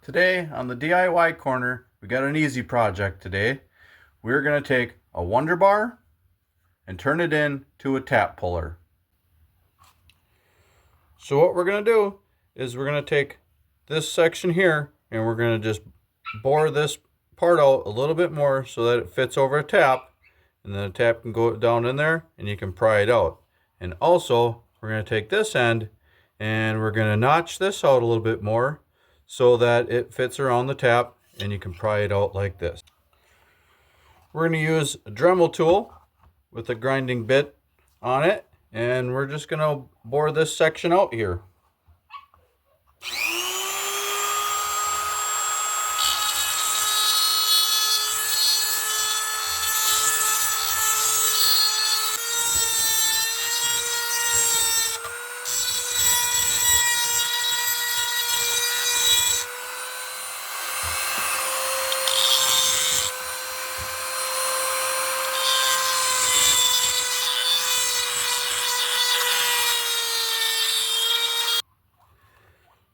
Today on the DIY corner, we got an easy project today. We're going to take a Wonder Bar and turn it into a tap puller. So what we're going to do is we're going to take this section here and we're going to just bore this part out a little bit more so that it fits over a tap, and then the tap can go down in there and you can pry it out. And also we're going to take this end and we're going to notch this out a little bit more so that it fits around the tap and you can pry it out like this. We're going to use a Dremel tool with a grinding bit on it, and we're just going to bore this section out here.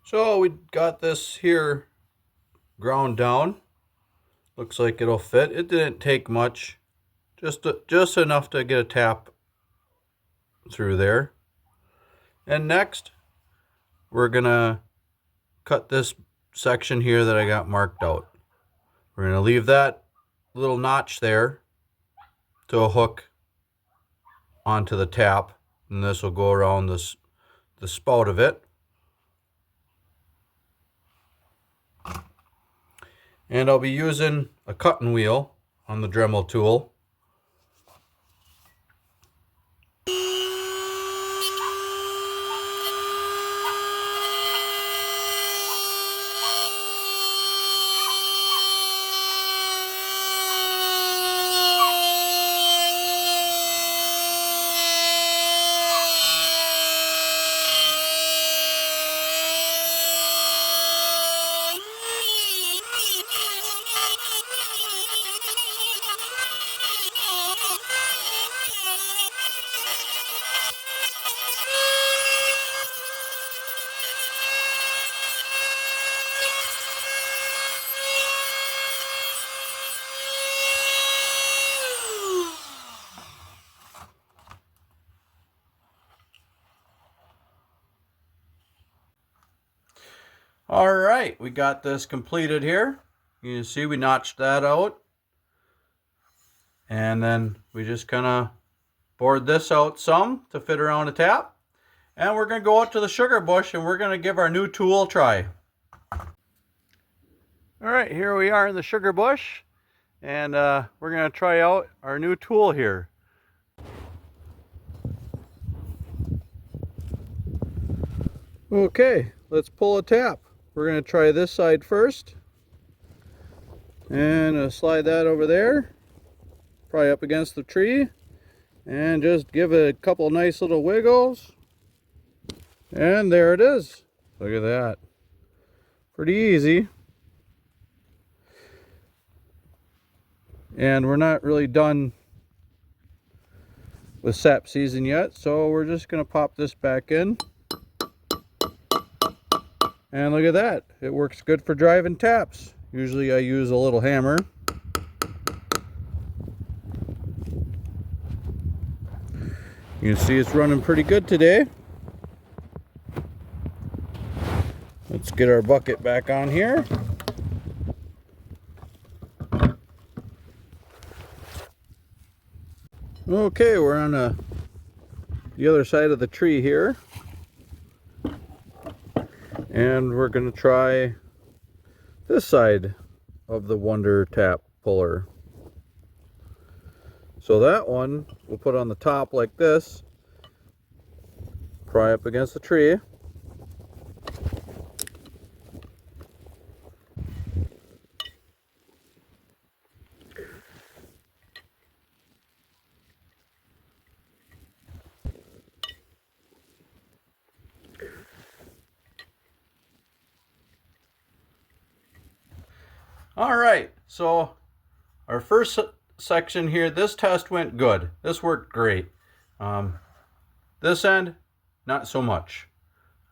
So we got this here ground down. Looks like it'll fit. It didn't take much, just enough to get a tap through there. And next, we're gonna cut this section here that I got marked out. We're gonna leave that little notch there to a hook onto the tap, and this will go around the spout of it. And I'll be using a cutting wheel on the Dremel tool. All right, we got this completed here. You can see we notched that out. And then we just kind of bored this out some to fit around a tap. And we're going to go out to the sugar bush and we're going to give our new tool a try. All right, here we are in the sugar bush. And we're going to try out our new tool here. Okay, let's pull a tap. We're going to try this side first. And slide that over there. Probably up against the tree. And just give it a couple nice little wiggles. And there it is. Look at that. Pretty easy. And we're not really done with sap season yet, so we're just going to pop this back in. And look at that. It works good for driving taps. Usually I use a little hammer. You can see it's running pretty good today. Let's get our bucket back on here. Okay, we're on the other side of the tree here. And we're going to try this side of the Wonder Tap Puller. So that one we'll put on the top like this, pry up against the tree. All right, so our first section here, this test went good. This worked great. This end, not so much.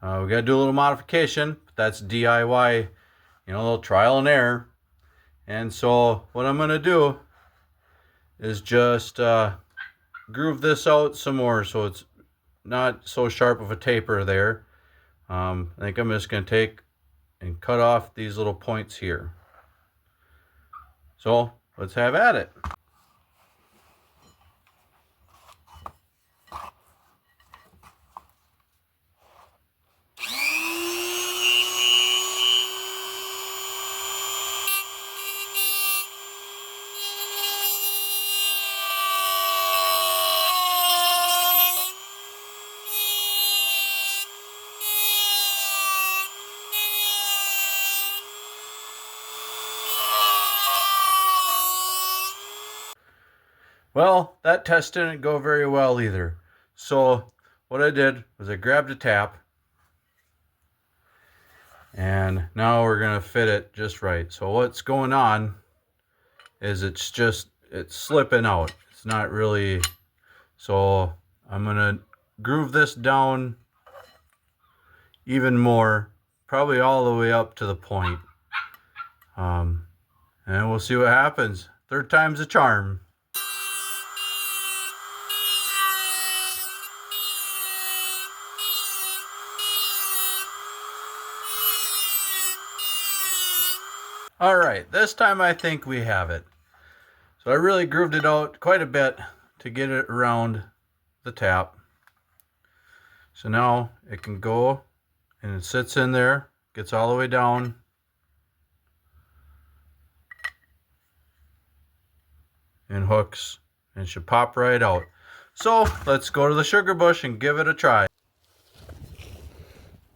We got to do a little modification, but that's DIY you know, a little trial and error. And so what I'm going to do is just groove this out some more so it's not so sharp of a taper there. I think I'm just going to take and cut off these little points here. So let's have at it. Well, that test didn't go very well either. So what I did was I grabbed a tap, and now we're going to fit it just right. So what's going on is it's slipping out. It's not really, so I'm going to groove this down even more, probably all the way up to the point. And we'll see what happens. Third time's a charm. All right, this time I think we have it. So I really grooved it out quite a bit to get it around the tap. So now it can go, and it sits in there, gets all the way down. And hooks, and it should pop right out. So let's go to the sugar bush and give it a try.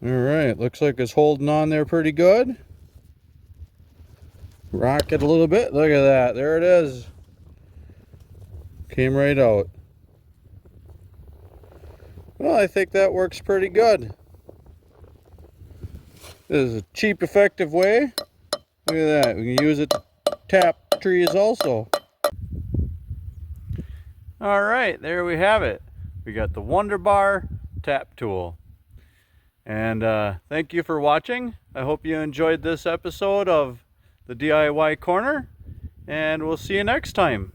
All right, looks like it's holding on there pretty good. Rock it a little bit. Look at that. There it is. Came right out. Well, I think that works pretty good. This is a cheap, effective way. Look at that. We can use it to tap trees also. All right, there we have it. We got the Wunderbar tap tool. And thank you for watching. I hope you enjoyed this episode of the DIY Corner, and we'll see you next time.